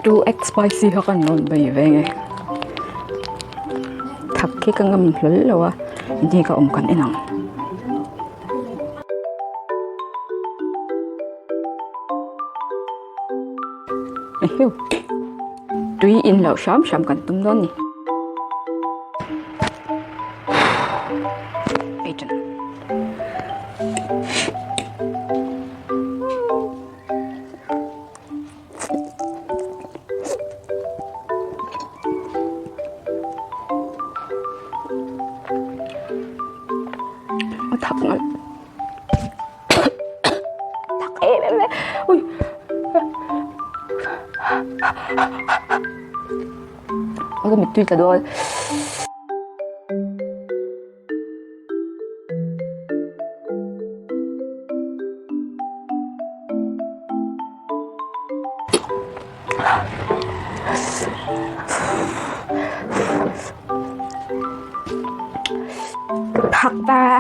2x spicy ho kan non bai ve nge thak ki ka ngam hlol lawa ni ka om kan enang hiu tui in lo sham kan tum non ni agent thắc ngại thắc em ui cái mệt tuy cả đôi thật ta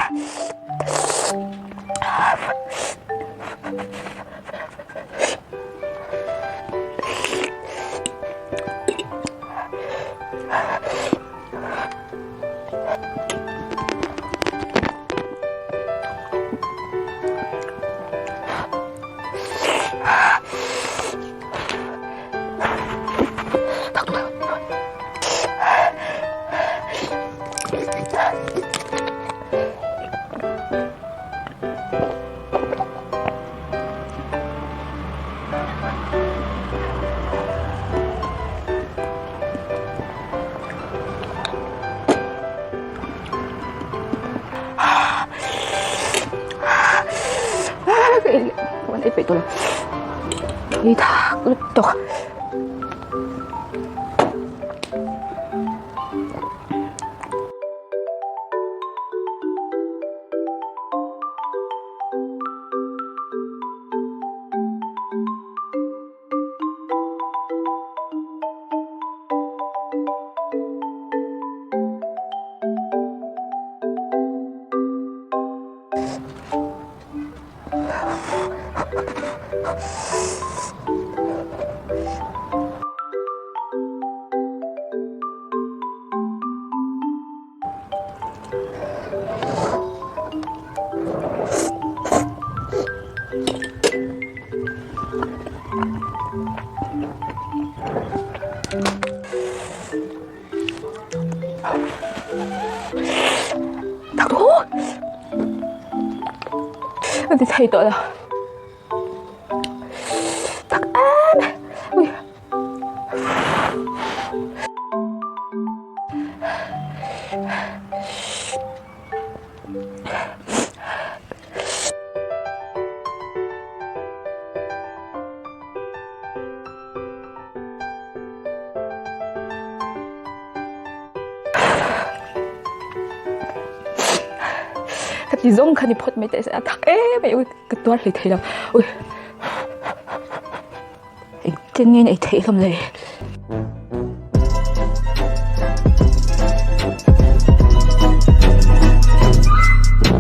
วันนี้ไปตัวนี่ทักตกthật thú thì thầy tội là thật an ui thì giống khăn thì phật mấy tại sẽ thắc mày ui cái toát thì thấy đâu ui trên nghe này thấy không này